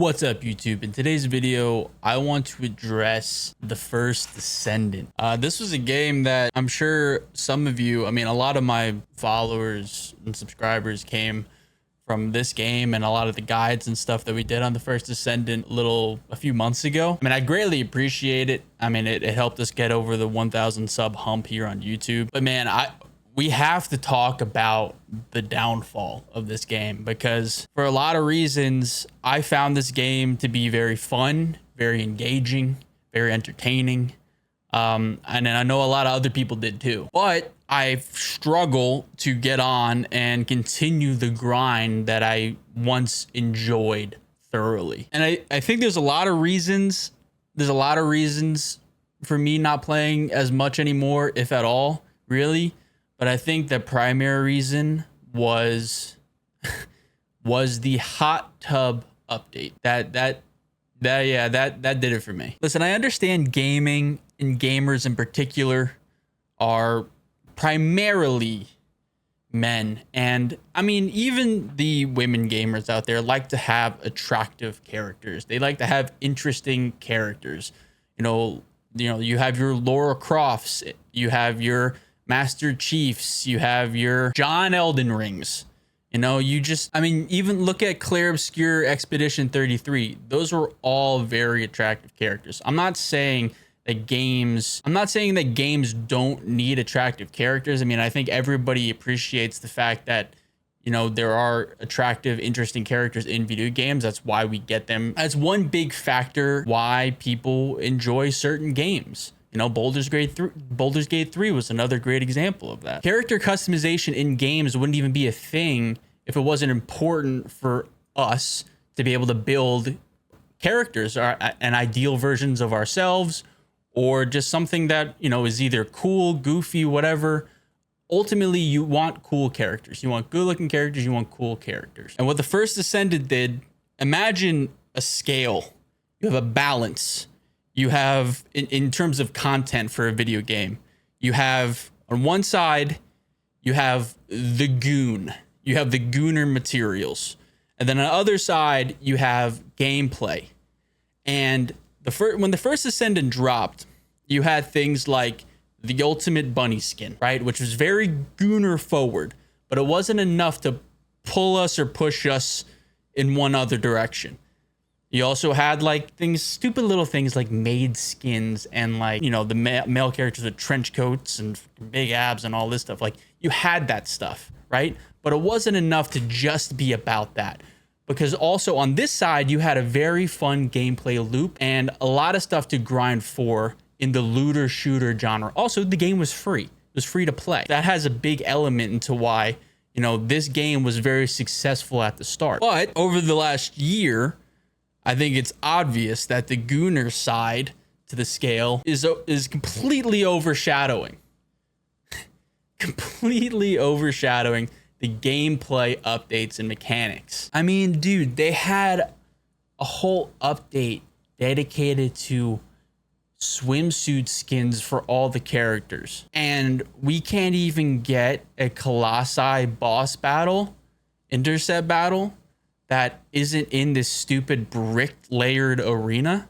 What's up, YouTube? In today's video, I want to address the First Descendant. This was a game that I'm sure some of you, a lot of my followers and subscribers came from this game and a lot of the guides and stuff that we did on the First Descendant a few months ago. I greatly appreciate it. It helped us get over the 1,000 sub hump here on YouTube. But man, we have to talk about the downfall of this game, because for a lot of reasons, I found this game to be very fun, very engaging, very entertaining. And I know a lot of other people did too, but I struggle to get on and continue the grind that I once enjoyed thoroughly. And I think there's a lot of reasons. There's a lot of reasons for me not playing as much anymore, if at all, really. But I think the primary reason was the hot tub update. That did it for me. Listen, I understand gaming and gamers in particular are primarily men, and even the women gamers out there like to have attractive characters. They like to have interesting characters. You have your Lara Crofts, you have your Master Chiefs, you have your John Elden Rings. Even look at Claire Obscure Expedition 33. Those were all very attractive characters. I'm not saying that games don't need attractive characters. I think everybody appreciates the fact that there are attractive, interesting characters in video games. That's why we get them. That's one big factor why people enjoy certain games. Baldur's Gate 3 was another great example of that. Character customization in games wouldn't even be a thing if it wasn't important for us to be able to build characters and ideal versions of ourselves, or just something that, is either cool, goofy, whatever. Ultimately, you want cool characters. You want good looking characters. You want cool characters. And what the First Descendant did, imagine a scale. You have a balance. You have, in terms of content for a video game, you have on one side, you have the goon. You have the gooner materials. And then on the other side, you have gameplay. And when the First Descendant dropped, you had things like the ultimate bunny skin, right? Which was very gooner forward, but it wasn't enough to pull us or push us in one other direction. You also had stupid little things like maid skins and the male characters with trench coats and big abs and all this stuff. You had that stuff, right? But it wasn't enough to just be about that, because also on this side, you had a very fun gameplay loop and a lot of stuff to grind for in the looter shooter genre. Also, the game was free. It was free to play. That has a big element into why, this game was very successful at the start. But over the last year, I think it's obvious that the gooner side to the scale is completely overshadowing the gameplay updates and mechanics. Dude, they had a whole update dedicated to swimsuit skins for all the characters, and we can't even get a Colossi boss battle, intercept battle, that isn't in this stupid brick layered arena.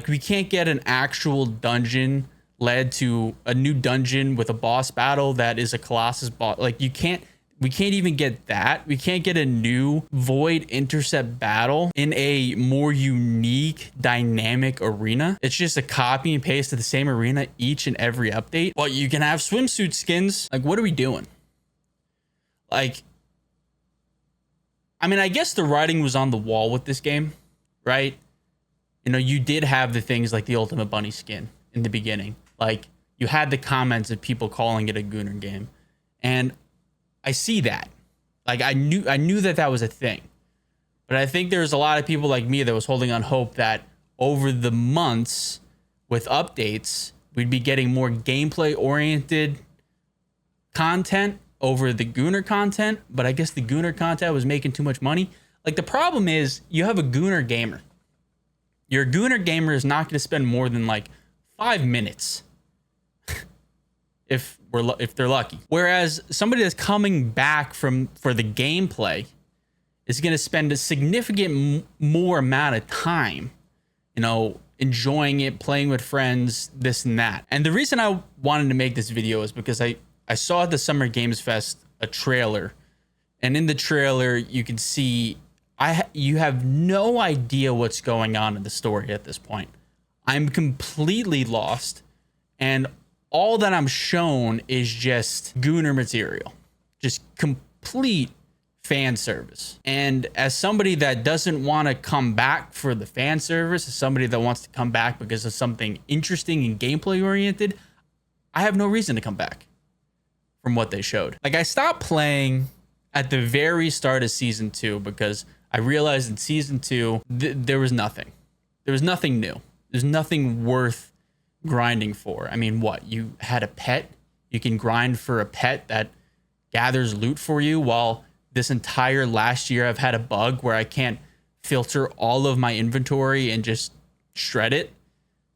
We can't get an actual dungeon led to a new dungeon with a boss battle that is a Colossus boss. We can't even get that. We can't get a new void intercept battle in a more unique, dynamic arena. It's just a copy and paste of the same arena each and every update. Well, you can have swimsuit skins. What are we doing? I guess the writing was on the wall with this game, right? You did have the things like the ultimate bunny skin in the beginning. You had the comments of people calling it a gooner game. And I see that. I knew that was a thing. But I think there's a lot of people like me that was holding on hope that over the months with updates, we'd be getting more gameplay oriented content over the gooner content. But I guess the gooner content was making too much money. The problem is, you have a gooner gamer. Your gooner gamer is not going to spend more than 5 minutes if they're lucky. Whereas somebody that's coming back for the gameplay is going to spend a significant more amount of time, you know, enjoying it, playing with friends, this and that. And the reason I wanted to make this video is because I saw at the Summer Games Fest a trailer, and in the trailer you can see you have no idea what's going on in the story at this point. I'm completely lost, and all that I'm shown is just Gooner material, just complete fan service. And as somebody that doesn't want to come back for the fan service, as somebody that wants to come back because of something interesting and gameplay oriented, I have no reason to come back from what they showed. Like, I stopped playing at the very start of season 2 because I realized in season 2 there was nothing. There was nothing new. There's nothing worth grinding for. I mean, what? You had a pet? You can grind for a pet that gathers loot for you, while this entire last year I've had a bug where I can't filter all of my inventory and just shred it.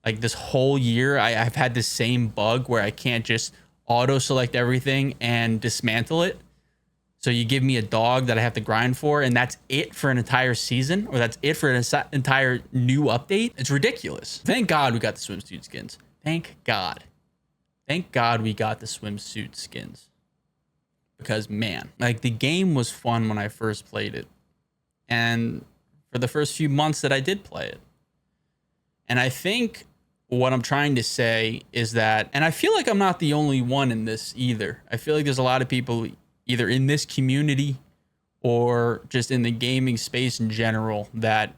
Like, this whole year I've had this same bug where I can't just auto select everything and dismantle it. So you give me a dog that I have to grind for, and that's it for an entire season, or that's it for an entire new update. It's ridiculous. Thank God we got the swimsuit skins. Thank God. Thank God we got the swimsuit skins. Because, man, like, the game was fun when I first played it, and for the first few months that I did play it. And I think what I'm trying to say is that, and I feel like I'm not the only one in this either. I feel like there's a lot of people either in this community or just in the gaming space in general that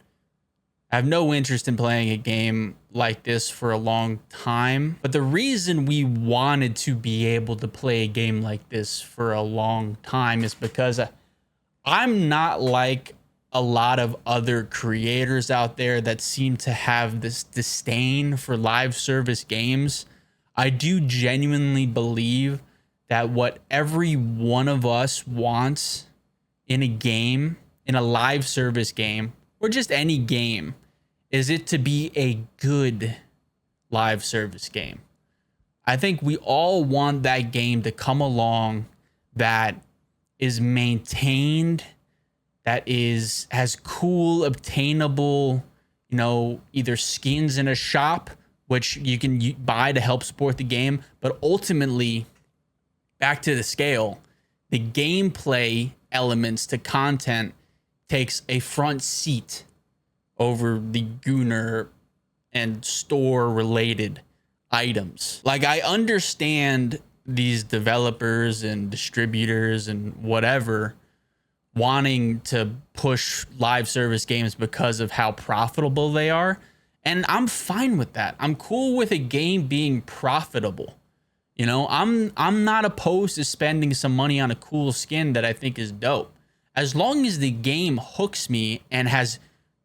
have no interest in playing a game like this for a long time. But the reason we wanted to be able to play a game like this for a long time is because I'm not like a lot of other creators out there that seem to have this disdain for live service games. I do genuinely believe that what every one of us wants in a game, in a live service game, or just any game, is it to be a good live service game. I think we all want that game to come along that is maintained, that has cool, obtainable, you know, either skins in a shop, which you can buy to help support the game, but ultimately, back to the scale, the gameplay elements to content takes a front seat over the Gooner and store related items. Like, I understand these developers and distributors and whatever wanting to push live service games because of how profitable they are, and I'm fine with that. I'm cool with a game being profitable. You know, I'm not opposed to spending some money on a cool skin that I think is dope, as long as the game hooks me and has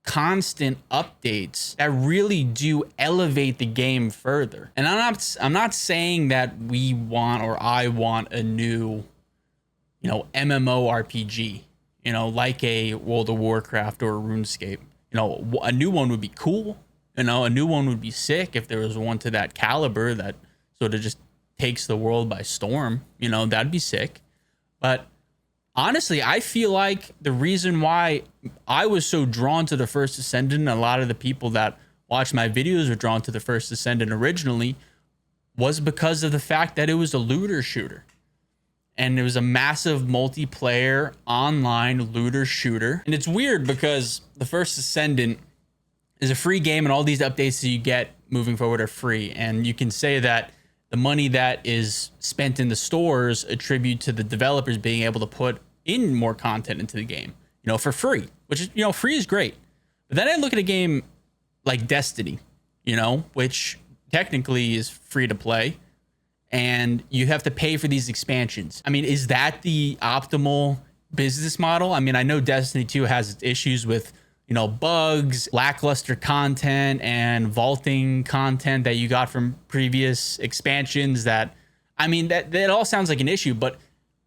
constant updates that really do elevate the game further. And I'm not saying that we want, or I want, a new, you know, MMORPG, you know, like a World of Warcraft or a RuneScape. You know, a new one would be cool. You know, a new one would be sick if there was one to that caliber that sort of just takes the world by storm. You know, that'd be sick. But honestly, I feel like the reason why I was so drawn to the First Descendant, and a lot of the people that watch my videos were drawn to the First Descendant originally, was because of the fact that it was a looter shooter. And it was a massive multiplayer online looter shooter. And it's weird because the First Descendant is a free game, and all these updates that you get moving forward are free. And you can say that the money that is spent in the stores attribute to the developers being able to put in more content into the game, you know, for free, which is, you know, free is great. But then I look at a game like Destiny, you know, which technically is free to play, and you have to pay for these expansions. I mean, is that the optimal business model? I mean, I know Destiny 2 has its issues with, you know, bugs, lackluster content, and vaulting content that you got from previous expansions. That, I mean, that all sounds like an issue, but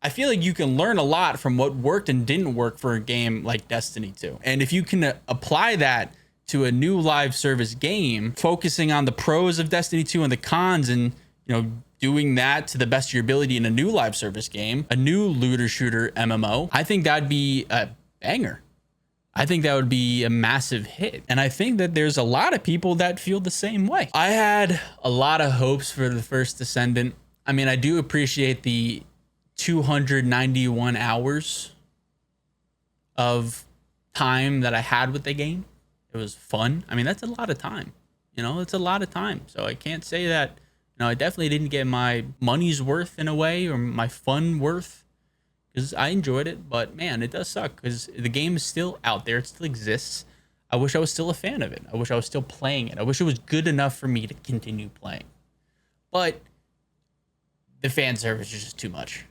I feel like you can learn a lot from what worked and didn't work for a game like Destiny 2. And if you can apply that to a new live service game, focusing on the pros of Destiny 2 and the cons, and, you know, doing that to the best of your ability in a new live service game, a new looter shooter MMO, I think that'd be a banger. I think that would be a massive hit. And I think that there's a lot of people that feel the same way. I had a lot of hopes for the First Descendant. I mean, I do appreciate the 291 hours of time that I had with the game. It was fun. I mean, that's a lot of time. You know, it's a lot of time. So I can't say that, you know, I definitely didn't get my money's worth in a way, or my fun worth, because I enjoyed it. But man, it does suck because the game is still out there. It still exists. I wish I was still a fan of it. I wish I was still playing it. I wish it was good enough for me to continue playing. But the fan service is just too much.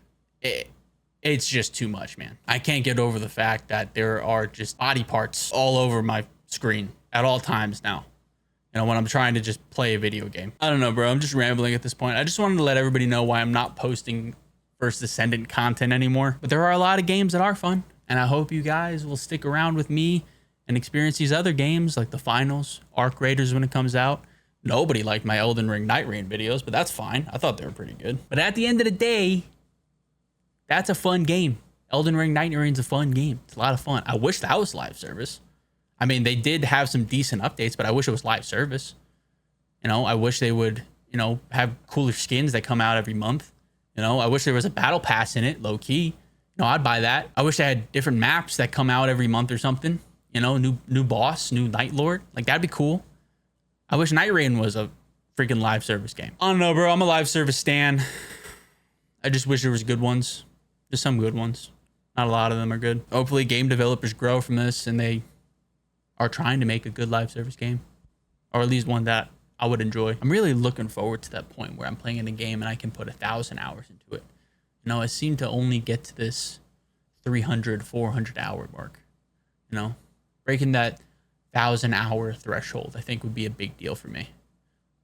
It's just too much, man. I can't get over the fact that there are just body parts all over my screen at all times now. You know, when I'm trying to just play a video game. I don't know, bro. I'm just rambling at this point. I just wanted to let everybody know why I'm not posting First Descendant content anymore. But there are a lot of games that are fun, and I hope you guys will stick around with me and experience these other games like the finals, Arc Raiders when it comes out. Nobody liked my Elden Ring Night Rain videos, but that's fine. I thought they were pretty good. But at the end of the day, that's a fun game. Elden Ring Night Rain's a fun game. It's a lot of fun. I wish that was live service. I mean, they did have some decent updates, but I wish it was live service. You know, I wish they would, you know, have cooler skins that come out every month. You know, I wish there was a battle pass in it, low key. You know, I'd buy that. I wish they had different maps that come out every month or something. You know, new boss, new Night Lord. Like, that'd be cool. I wish Night Rain was a freaking live service game. I don't know, bro. I'm a live service stan. I just wish there was good ones. Just some good ones. Not a lot of them are good. Hopefully game developers grow from this and they are trying to make a good live service game. Or at least one that I would enjoy. I'm really looking forward to that point where I'm playing in a game and I can put 1,000 hours into it. You know, I seem to only get to this 300, 400 hour mark. You know, breaking that 1,000 hour threshold, I think would be a big deal for me.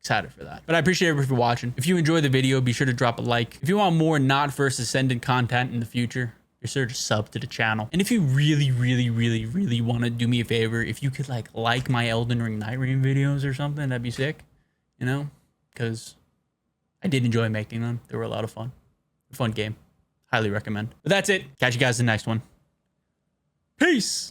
Excited for that. But I appreciate everybody for watching. If you enjoyed the video, be sure to drop a like. If you want more not First Descendant content in the future, be sure to sub to the channel. And if you really want to do me a favor, if you could like my Elden Ring Night Rain videos or something, that'd be sick. You know, because I did enjoy making them. They were a lot of fun. A fun game. Highly recommend. But that's it. Catch you guys in the next one. Peace.